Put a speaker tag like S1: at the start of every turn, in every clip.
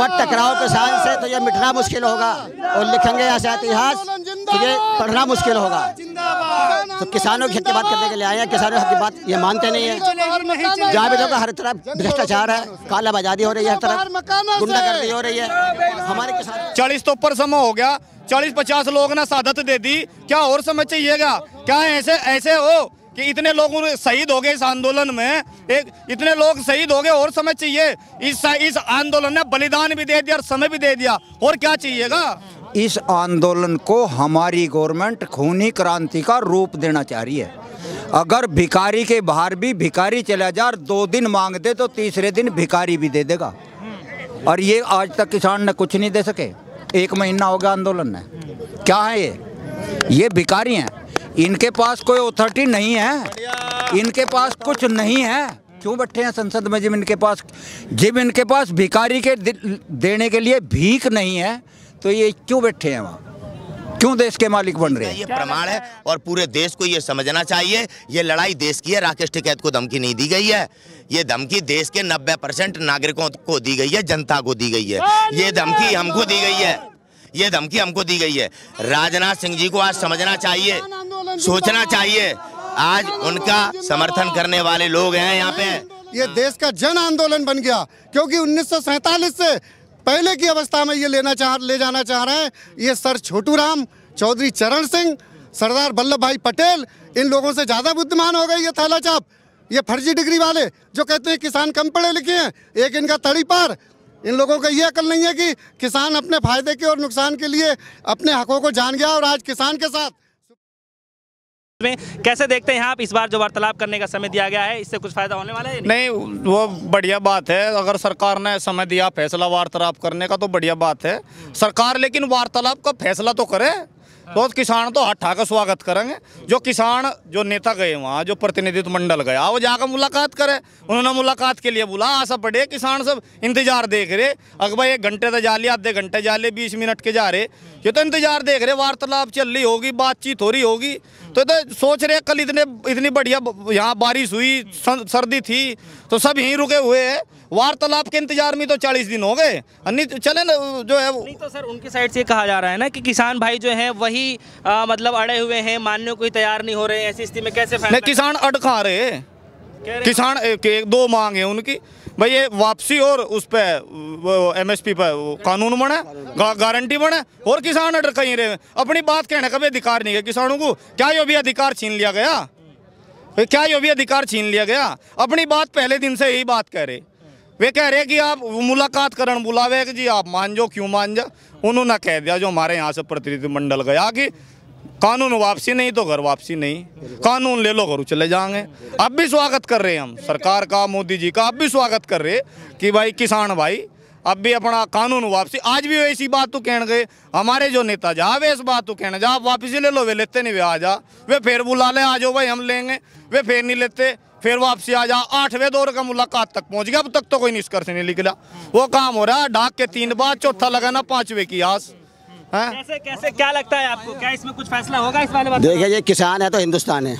S1: मत टकराओ किसान से तो ये मिटना मुश्किल होगा, और लिखेंगे ऐसा इतिहास तो ये पढ़ना मुश्किल होगा। तो किसानों के हक की बात करने के लिए आए हैं। किसानों के हक की बात ये मानते नहीं है। जहाँ भी देखो हर तरफ भ्रष्टाचार है, काला बाजारी हो रही है, हर तरफ गुंडागर्दी हो रही है। हमारे किसान
S2: 40 तो ऊपर समय हो गया, 40-50 लोग ने शहादत दे दी, क्या और समय चाहिएगा? क्या ऐसे हो कि इतने लोग शहीद हो गए इस आंदोलन में, इतने लोग शहीद हो गए, और समय चाहिए? इस आंदोलन ने बलिदान भी दे दिया और समय भी दे दिया, और क्या चाहिएगा?
S3: इस आंदोलन को हमारी गवर्नमेंट खूनी क्रांति का रूप देना चाह रही है। अगर भिखारी के बाहर भी भिखारी चला जा, 2 दिन मांग दे तो तीसरे दिन भिखारी भी दे देगा। और ये आज तक किसान ने कुछ नहीं दे सके। 1 महीना हो गया आंदोलन में। क्या है ये भिखारी हैं, इनके पास कोई अथॉरिटी नहीं है, इनके पास कुछ नहीं है। क्यों बैठे हैं संसद में जब इनके पास भिखारी के देने के लिए भीख नहीं है, तो ये क्यों बैठे हैं वहाँ? क्यों देश के मालिक बन रहे हैं?
S4: ये प्रमाण है और पूरे देश को ये समझना चाहिए, ये लड़ाई देश की है। राकेश टिकैत को धमकी नहीं दी गई है, ये धमकी देश के 90% नागरिकों को दी गई है, जनता को दी गई है। ये धमकी हमको दी गई है, ये धमकी हमको दी गई है। राजनाथ सिंह जी को आज समझना चाहिए, सोचना चाहिए। आज उनका समर्थन करने वाले लोग हैं यहाँ पे।
S5: ये देश का जन आंदोलन बन गया, क्योंकि 1947 से पहले की अवस्था में ये ले जाना चाह रहे हैं। ये सर छोटू राम, चौधरी चरण सिंह, सरदार वल्लभ भाई पटेल, इन लोगों से ज़्यादा बुद्धिमान हो गए ये थैला चाप, ये फर्जी डिग्री वाले जो कहते हैं किसान कम पढ़े लिखे हैं। एक इनका तड़ी पार, इन लोगों को ये अकल नहीं है कि किसान अपने फायदे के और नुकसान के लिए अपने हकों को जान गया, और आज किसान के साथ।
S6: कैसे देखते हैं आप इस बार जो वार्तालाप करने का समय दिया गया है, इससे कुछ फायदा होने वाला है?
S2: नहीं, वो बढ़िया बात है। अगर सरकार ने समय दिया फैसला वार्तालाप करने का तो बढ़िया बात है सरकार, लेकिन वार्तालाप का फैसला तो करे। तो किसान तो हाथ उठा कर स्वागत करेंगे। जो किसान, जो नेता गए वहाँ, जो प्रतिनिधित्व मंडल गया, वो जाकर मुलाकात करे। उन्होंने मुलाकात के लिए बुला, आशा पड़े, किसान सब इंतजार देख रहे। अगर भाई 1 घंटे तो जा लिया, आधे घंटे जा ले, 20 मिनट के जा रहे, ये तो इंतजार देख रहे। वार्तालाप चल रही होगी, बातचीत हो रही होगी, तो सोच रहे कल इतनी बढ़िया यहाँ बारिश हुई, सर्दी थी, तो सब यहीं रुके हुए हैं। वार्तालाप के इंतजार में तो 40 दिन हो गए, नहीं चले ना जो है।
S6: नहीं तो सर उनकी साइड से कहा जा रहा है ना कि किसान भाई जो हैं वही मतलब अड़े हुए हैं, मानने को ही तैयार नहीं हो रहे हैं। ऐसी स्थिति में कैसे
S2: नहीं, किसान अड़ खा रहे हैं। किसान के 2 मांग है उनकी, भाई ये वापसी और उस पे MSP पे कानून बने, गारंटी बने, और किसान अड़ कहीं रहे। अपनी बात कहने का भी अधिकार नहीं है किसानों को। क्या ये भी अधिकार छीन लिया गया? क्या ये भी अधिकार छीन लिया गया? अपनी बात पहले दिन से यही बात कह रहे। वे कह रहे कि आप मुलाकात करन बुलावे कि जी आप मान जाओ, क्यों मान जा। उन्होंने कह दिया जो हमारे यहाँ से प्रतिनिधि मंडल गया कि कानून वापसी नहीं तो घर वापसी नहीं, कानून ले लो घर चले जाएंगे। अब भी स्वागत कर रहे हैं हम सरकार का, मोदी जी का, अब भी स्वागत कर रहे कि भाई किसान भाई अब भी अपना कानून वापसी। आज भी ऐसी बात तो कहने गए हमारे जो नेता जा, वे इस बात तो कहने जा वापसी ले लो, वे लेते नहीं, वे आ जा, वे फिर बुला ले, आ जाओ भाई हम लेंगे, वे फिर नहीं लेते, फिर वापसी आ जा। 8वें दौर का मुलाकात तक पहुंच गया, अब तक तो कोई निष्कर्ष नहीं निकला। वो काम हो रहा है डाक के 3 बार, चौथा लगाना 5वें की आस।
S6: कैसे क्या लगता है आपको, क्या इसमें कुछ फैसला होगा इस वाले बात?
S1: देखिए, ये किसान है तो हिंदुस्तान है,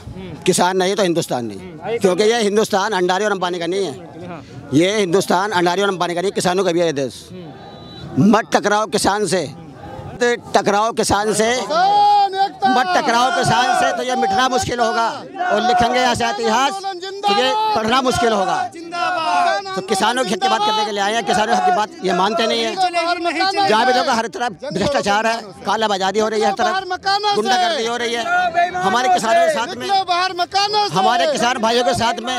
S1: किसान नहीं तो हिंदुस्तान नहीं। क्योंकि ये हिंदुस्तान अंडारी और अंबानी का नहीं है, ये हिंदुस्तान अंडारी और अंबानी का नहीं, किसानों का भी है ये देश। मत टकराओ किसान से, टकराओ किसान से, मत टकराओ किसान से तो ये मिटना मुश्किल होगा, और लिखेंगे ऐसा इतिहास तो ये पढ़ना मुश्किल होगा। तो किसानों के हक की बात करने के लिए आए हैं। किसानों के हक की बात ये मानते नहीं है। जहाँ भी देखो हर तरफ भ्रष्टाचार है, काला बाजारी हो रही है, हर तरफ गुंडागर्दी हो रही है। हमारे किसानों के साथ में, हमारे किसान भाइयों के साथ में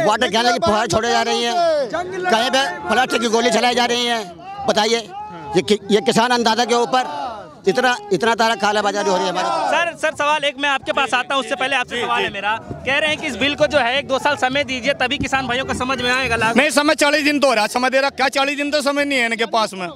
S1: वाटर कैनल की फुहारें छोड़े जा रही हैं, कहीं पे प्लास्टिक की गोली चलाई जा रही है। बताइए, ये किसान अंदाजा के ऊपर इतना तारा काला बाजारी हो रही है हमारे।
S6: सर सवाल एक मैं आपके पास आता हूँ, उससे पहले आपसे सवाल है मेरा। कह रहे हैं कि इस बिल को जो है 1-2 साल समय दीजिए, तभी किसान भाइयों को समझ में आएगा लाभ।
S2: नहीं, समय 40 दिन तो हो रहा, समय दे रहा क्या? 40 दिन तो समय नहीं है इनके पास में।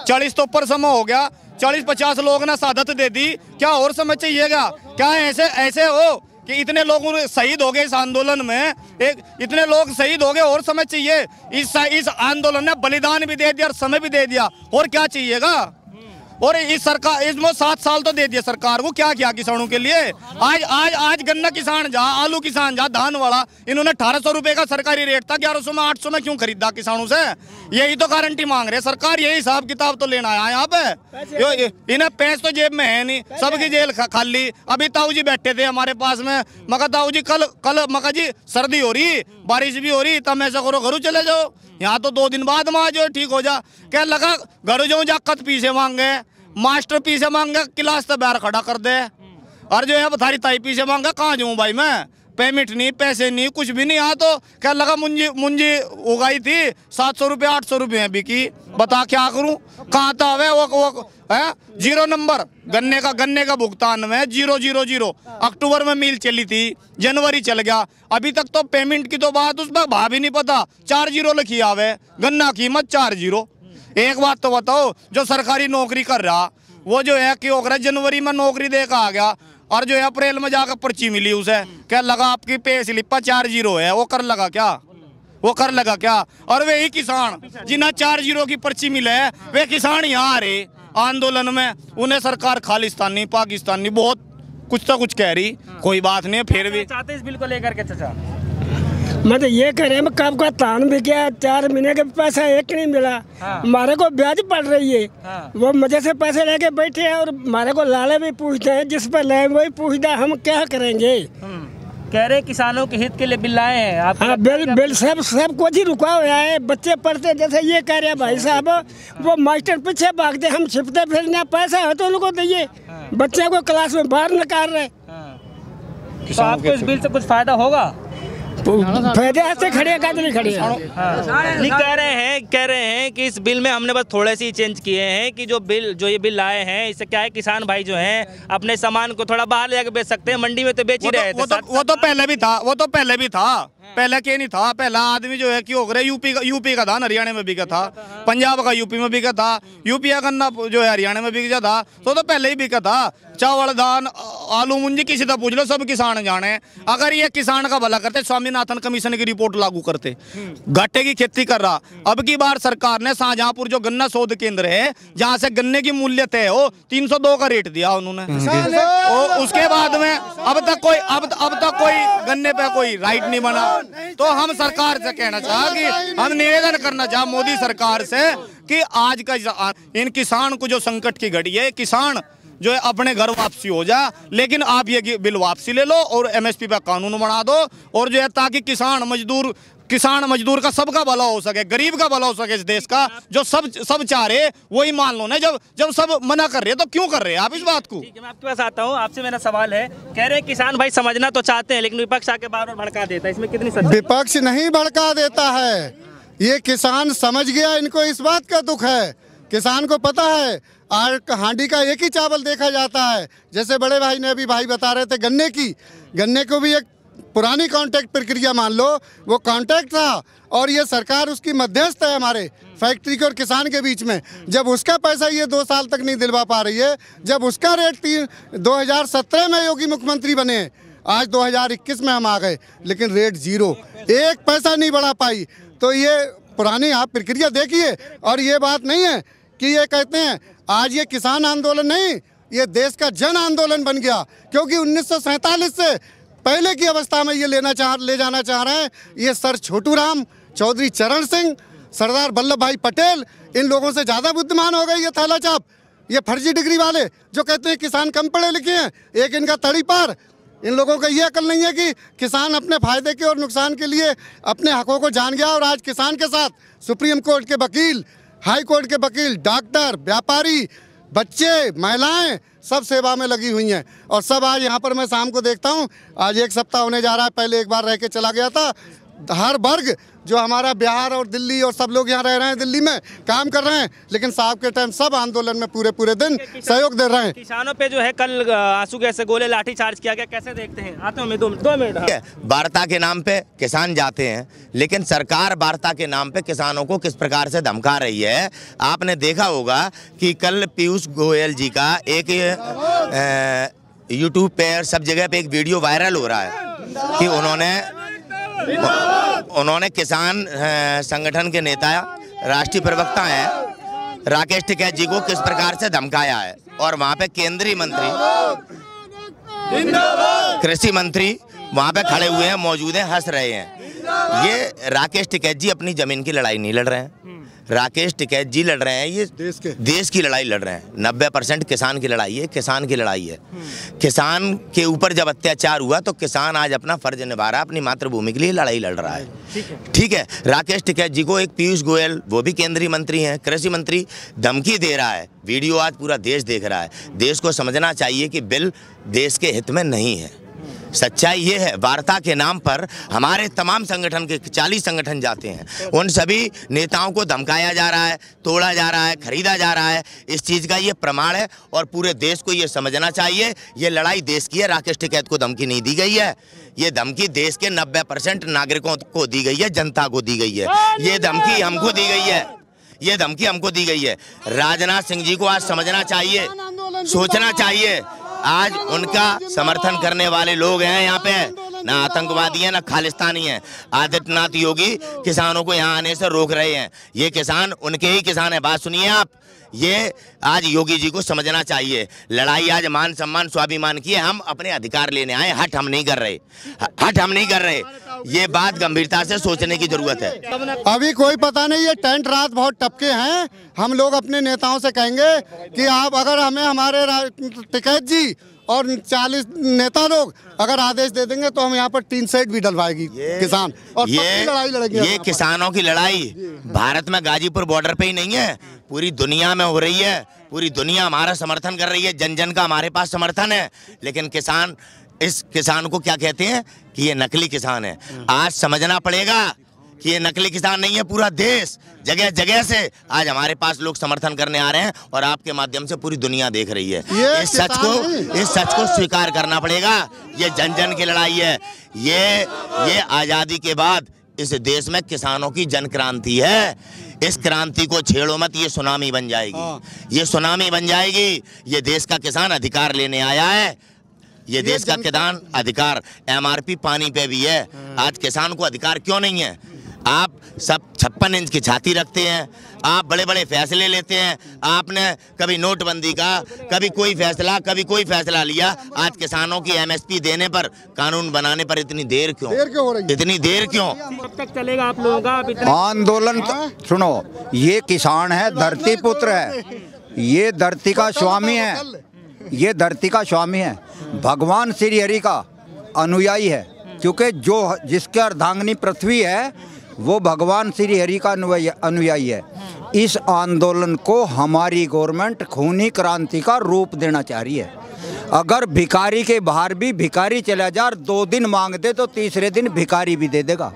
S2: 40 तो ऊपर समय हो गया, 40-50 लोग ने शहादत दे दी, क्या और समय चाहिएगा? क्या ऐसे हो कि इतने लोग शहीद हो गए इस आंदोलन में, इतने लोग शहीद हो गए, और समय चाहिए? इस आंदोलन ने बलिदान भी दे दिया और समय भी दे दिया, और क्या चाहिएगा? और इस सरकार इसमें 7 साल तो दे दिया सरकार को, क्या किया किसानों के लिए? आज गन्ना किसान जा, आलू किसान जा, धान वाला, इन्होंने 1800 रुपए का सरकारी रेट था, 1100 में 800 में क्यों खरीदा किसानों से? यही तो गारंटी मांग रहे सरकार, यही हिसाब किताब तो लेना आया यहाँ पे। इन्हें पैसे तो जेब में है नहीं, सबकी जेल खाली। अभी ताऊ जी बैठे थे हमारे पास में, मगर ताऊ जी कल मगर जी सर्दी हो रही, बारिश भी हो रही, तब ऐसा करो घरों चले जाओ, यहाँ तो 2 दिन बाद वहाँ जो ठीक हो जा। क्या लगा घर जाऊँ जाकत पीछे मांगे, मास्टर पीछे मांगे, क्लास तो बाहर खड़ा कर दे, और जो है थारी ताई पीछे मांगा, कहाँ जाऊँ भाई मैं, पेमेंट नहीं, पैसे नहीं, कुछ भी नहीं। यहाँ तो क्या लगा मुंजी उगाई थी 700 रुपये 800 रुपये बिकी, बता क्या करूँ, कहाँ था वो है 0 नंबर गन्ने का भुगतान में 000। अक्टूबर में मिल चली थी, जनवरी चल गया, अभी तक तो पेमेंट की तो बात उस पर भाव ही नहीं पता, 4 0 लिखी आवे, गन्ना कीमत 4 0। एक बात तो बताओ, जो सरकारी नौकरी कर रहा वो जो है कि जनवरी में नौकरी देकर आ गया, और जो है अप्रैल में जाकर पर्ची मिली उसे, क्या लगा आपकी पे स्लिप 4 0 है, वो कर लगा क्या, और वही किसान जिन्हें 4 0 की पर्ची मिले है, वे किसान यहाँ आ रहे आंदोलन में, उन्हें सरकार खालिस्तानी पाकिस्तानी बहुत कुछ तो कुछ कह रही, कोई बात नहीं। फिर भी
S6: चाहते इस बिल को लेकर के चाचा,
S7: मैं तो ये कह रहे हैं कब का तान भी गया, 4 महीने का पैसा एक नहीं मिला। हमारे को ब्याज पड़ रही है, वो मजे से पैसे लेके बैठे हैं और हमारे को लाले भी पूछते हैं, जिस पर ले वही पूछता, हम क्या करेंगे।
S6: कह रहे किसानों के हित के लिए बिल लाए हैं आप?
S7: हाँ, बिल सब कुछ ही रुका हुआ है, बच्चे पढ़ते, जैसे ये कह रहे हैं भाई साहब, वो मास्टर पीछे भागते, हम छिपते फिरने, पैसा है तो उनको दीजिए, बच्चे को क्लास में बाहर निकाल रहे।
S6: तो आपको इस बिल से कुछ फायदा होगा?
S7: फायदे ऐसे खड़े नहीं खड़े
S6: नहीं, कह रहे हैं कि इस बिल में हमने बस थोड़े से ही चेंज किए हैं, कि जो ये बिल लाए हैं इससे क्या है, किसान भाई जो हैं अपने सामान को थोड़ा बाहर जाकर बेच सकते हैं, मंडी में तो बेच ही रहे थे।
S2: वो तो पहले भी था, पहले क्या नहीं था, पहला आदमी जो है कि हो गया यूपी का था, हरियाणा में बिका था, पंजाब का यूपी में बिका था, यूपी का गन्ना जो है हरियाणा में बिक जाता, तो पहले ही बिका था। चावल दान आलू मुंजी किसी से पूछ लो, सब किसान जाने। अगर ये किसान का भला करते, स्वामीनाथन कमीशन की रिपोर्ट लागू करते, घाटे की खेती कर रहा। अब की बार सरकार ने शाहजहांपुर जो गन्ना शोध केंद्र है, जहाँ से गन्ने की मूल्य तय हो, 302 का रेट दिया उन्होंने, और उसके बाद में अब तक कोई गन्ने पे कोई राइट नहीं बना। तो हम सरकार से कहना चाह कि हम निवेदन करना चाह मोदी सरकार से कि आज का इन किसान को जो संकट की घड़ी है, किसान जो है अपने घर वापसी हो जा, लेकिन आप ये बिल वापसी ले लो और एमएसपी पे कानून बना दो, और जो है ताकि किसान मजदूर का सबका भला हो सके, गरीब का भला हो सके इस देश का, जो सब चाह रहे वही मान लो ना। जब सब मना कर रहे हैं तो क्यों कर रहे हैं आप इस बात को?
S6: ठीक है, मैं आपके पास आता हूँ, आपसे मेरा सवाल है, कह रहे हैं किसान भाई समझना तो चाहते हैं, लेकिन विपक्ष आके बार-बार भड़का देता है, इसमें कितनी सच्चाई?
S5: विपक्ष नहीं भड़का देता है, ये किसान समझ गया, इनको इस बात का दुख है। किसान को पता है आज हांडी का एक ही चावल देखा जाता है। जैसे बड़े भाई ने अभी बता रहे थे गन्ने को भी एक पुरानी कॉन्ट्रैक्ट प्रक्रिया मान लो, वो कॉन्ट्रैक्ट था, और ये सरकार उसकी मध्यस्थ है हमारे फैक्ट्री के और किसान के बीच में। जब उसका पैसा ये 2 साल तक नहीं दिलवा पा रही है, जब उसका रेट 2017 में योगी मुख्यमंत्री बने, आज 2021 में हम आ गए, लेकिन रेट 0, 1 पैसा नहीं बढ़ा पाई। तो ये पुरानी आप प्रक्रिया देखिए, और ये बात नहीं है कि ये कहते हैं आज ये किसान आंदोलन नहीं, ये देश का जन आंदोलन बन गया, क्योंकि 1947 से पहले की अवस्था में ये ले जाना चाह रहे हैं। ये सर छोटू राम, चौधरी चरण सिंह, सरदार वल्लभ भाई पटेल, इन लोगों से ज़्यादा बुद्धिमान हो गए ये थैला चाप, ये फर्जी डिग्री वाले जो कहते हैं किसान कम पढ़े लिखे हैं, एक इनका तड़ी पार। इन लोगों को ये अकल नहीं है कि किसान अपने फायदे के और नुकसान के लिए अपने हकों को जान गया, और आज किसान के साथ सुप्रीम कोर्ट के वकील, हाई कोर्ट के वकील, डॉक्टर, व्यापारी, बच्चे, महिलाएं सब सेवा में लगी हुई हैं, और सब आज यहाँ पर मैं शाम को देखता हूँ, आज 1 सप्ताह होने जा रहा है, पहले एक बार रह के चला गया था। हर वर्ग जो हमारा बिहार और दिल्ली और सब लोग यहाँ रह रहे हैं, दिल्ली में काम कर रहे हैं, लेकिन साहब के टाइम सब आंदोलन में पूरे दिन सहयोग दे रहे हैं।
S6: किसानों पे जो है कल आंसू गैस से गोले लाठी चार्ज किया गया, कैसे देखते हैं? आते हैं 2 मिनट।
S4: वार्ता के नाम पे किसान जाते हैं, लेकिन सरकार वार्ता के नाम पे किसानों को किस प्रकार से धमका रही है। आपने देखा होगा कि कल पीयूष गोयल जी का एक यूट्यूब पे और सब जगह पे एक वीडियो वायरल हो रहा है कि उन्होंने किसान संगठन के नेता, राष्ट्रीय प्रवक्ता हैं राकेश टिकैत जी को किस प्रकार से धमकाया है, और वहाँ पे केंद्रीय मंत्री, कृषि मंत्री वहाँ पे खड़े हुए हैं, मौजूद हैं, हंस रहे हैं। ये राकेश टिकैत जी अपनी जमीन की लड़ाई नहीं लड़ रहे हैं, राकेश टिकैत जी लड़ रहे हैं, ये देश की लड़ाई लड़ रहे हैं। 90% किसान की लड़ाई है, किसान की लड़ाई है। किसान के ऊपर जब अत्याचार हुआ तो किसान आज अपना फर्ज निभा रहा है, अपनी मातृभूमि के लिए लड़ाई लड़ रहा है। ठीक है, राकेश टिकैत जी को एक पीयूष गोयल, वो भी केंद्रीय मंत्री हैं, कृषि मंत्री, धमकी दे रहा है। वीडियो आज पूरा देश देख रहा है। देश को समझना चाहिए कि बिल देश के हित में नहीं है। सच्चाई ये है, वार्ता के नाम पर हमारे तमाम संगठन के 40 संगठन जाते हैं, उन सभी नेताओं को धमकाया जा रहा है, तोड़ा जा रहा है, खरीदा जा रहा है। इस चीज़ का ये प्रमाण है और पूरे देश को ये समझना चाहिए ये लड़ाई देश की है। राकेश टिकैत को धमकी नहीं दी गई है, ये धमकी देश के 90% नागरिकों को दी गई है, जनता को दी गई है। ये धमकी हमको दी गई है, ये धमकी हमको दी गई है। राजनाथ सिंह जी को आज समझना चाहिए, सोचना चाहिए। आज उनका समर्थन करने वाले लोग हैं यहाँ पे, ना आतंकवादी हैं ना खालिस्तानी हैं। आदित्यनाथ योगी किसानों को यहाँ आने से रोक रहे हैं। ये किसान उनके ही किसान हैं। बात सुनिए आप, ये आज योगी जी को समझना चाहिए। लड़ाई आज मान सम्मान स्वाभिमान की है। हम अपने अधिकार लेने आए, हट हम नहीं कर रहे, हट हम नहीं कर रहे। ये बात गंभीरता से सोचने की जरूरत है।
S5: अभी कोई पता नहीं, ये टेंट रात बहुत टपके हैं। हम लोग अपने नेताओं से कहेंगे कि आप अगर हमें हमारे टिकैत जी और 40 नेता लोग अगर आदेश दे देंगे तो हम यहाँ पर 3 सेट भी डलवाएगी किसान और
S4: ये
S5: लड़ाई लड़ेंगे।
S4: ये किसानों की लड़ाई भारत में गाजीपुर बॉर्डर पे ही नहीं है, पूरी दुनिया में हो रही है। पूरी दुनिया हमारा समर्थन कर रही है, जन जन का हमारे पास समर्थन है। लेकिन किसान, इस किसान को क्या कहते हैं कि ये नकली किसान है। आज समझना पड़ेगा कि ये नकली किसान नहीं है। पूरा देश जगह जगह से आज हमारे पास लोग समर्थन करने आ रहे हैं और आपके माध्यम से पूरी दुनिया देख रही है। इस सच को स्वीकार करना पड़ेगा। ये जन जन की लड़ाई है। ये आज़ादी के बाद इस देश में किसानों की जन क्रांति है। इस क्रांति को छेड़ो मत, ये सुनामी बन जाएगी, ये सुनामी बन जाएगी। ये देश का किसान अधिकार लेने आया है। ये देश का किसान अधिकार, MRP पानी पे भी है। आज किसान को अधिकार क्यों नहीं है? आप सब 56 इंच की छाती रखते हैं, आप बड़े बड़े फैसले लेते हैं। आपने कभी नोटबंदी का, कभी कोई फैसला लिया। आज किसानों की MSP देने पर, कानून बनाने पर इतनी देर क्यों हो रही है? इतनी देर क्यों?
S6: कब तक चलेगा आप लोगों का
S3: आंदोलन? सुनो, ये किसान है, धरती पुत्र है, ये धरती का स्वामी है, ये धरती का स्वामी है, भगवान श्री हरि का अनुयायी है। क्योंकि जो जिसके अर्धांगिनी पृथ्वी है वो भगवान श्री हरि का अनुयायी है। इस आंदोलन को हमारी गवर्नमेंट खूनी क्रांति का रूप देना चाह रही है। अगर भिखारी के बाहर भी भिखारी चला जा, 2 दिन मांग दे तो तीसरे दिन भिखारी भी दे देगा।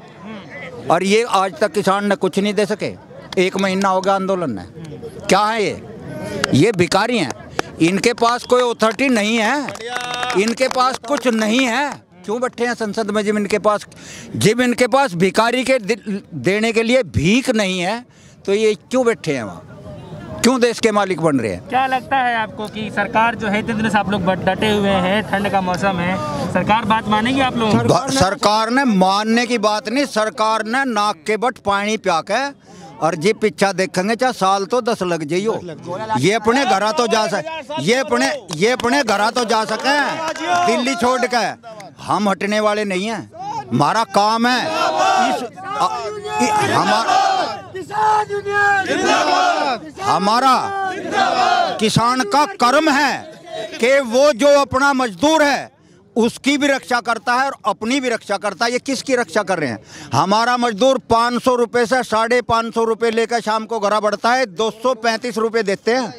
S3: और ये आज तक किसान ने कुछ नहीं दे सके। 1 महीना हो गया आंदोलन में। क्या है ये भिखारी हैं, इनके पास कोई अथॉरिटी नहीं है, इनके पास कुछ नहीं है। क्यों बैठे हैं संसद में जब इनके पास भिखारी के देने के लिए भीख नहीं है तो ये क्यों बैठे हैं वहाँ? क्यों देश के मालिक बन रहे हैं?
S6: क्या लगता है आपको कि सरकार जो है इतने दिन से आप लोग डटे हुए हैं, ठंड का मौसम है, सरकार बात मानेगी आप लोग?
S3: सरकार ने मानने की बात नहीं, सरकार ने नाक के बट पानी प्या के और जी पीछा देखेंगे चाहे साल तो 10 लग जाइयो। ये अपने घरा तो जा सके, ये अपने घरा तो जा सके दिल्ली छोड़ के। हम हटने वाले नहीं हैं, हमारा काम है हमारा किसान का कर्म है कि वो जो अपना मजदूर है उसकी भी रक्षा करता है और अपनी भी रक्षा करता है। ये किसकी रक्षा कर रहे हैं? हमारा मजदूर 500 रुपये से 550 रुपये लेकर शाम को घर बढ़ता है, 235 रुपये देते हैं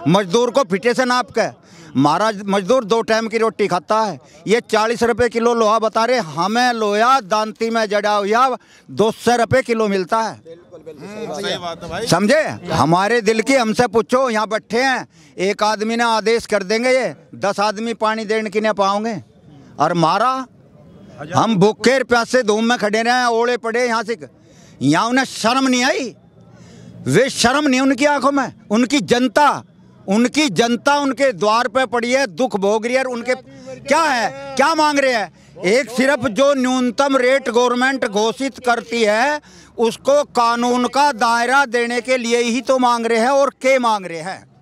S3: मजदूर को फिटे से नाप के। हमारा मजदूर 2 टाइम की रोटी खाता है। ये 40 रुपये किलो लोहा बता रहे, हमें लोहा दांती में जड़ा हुआ 200 रुपये किलो मिलता है।
S2: सही बात है भाई,
S3: समझे? हमारे दिल की हमसे पूछो, यहाँ बैठे हैं, एक आदमी ने आदेश कर देंगे ये 10 आदमी पानी देने की नहीं पाओगे। और मारा, हम भूखे प्यासे धूम में खड़े रहे, ओले पड़े यहाँ से। यहाँ उन्हें शर्म नहीं आई, वे शर्म नहीं उनकी आंखों में। उनकी जनता उनके द्वार पे पड़ी है, दुख भोग रही है। उनके क्या है, क्या मांग रहे हैं? एक सिर्फ जो न्यूनतम रेट गवर्नमेंट घोषित करती है उसको कानून का दायरा देने के लिए ही तो मांग रहे हैं। और क्या मांग रहे हैं?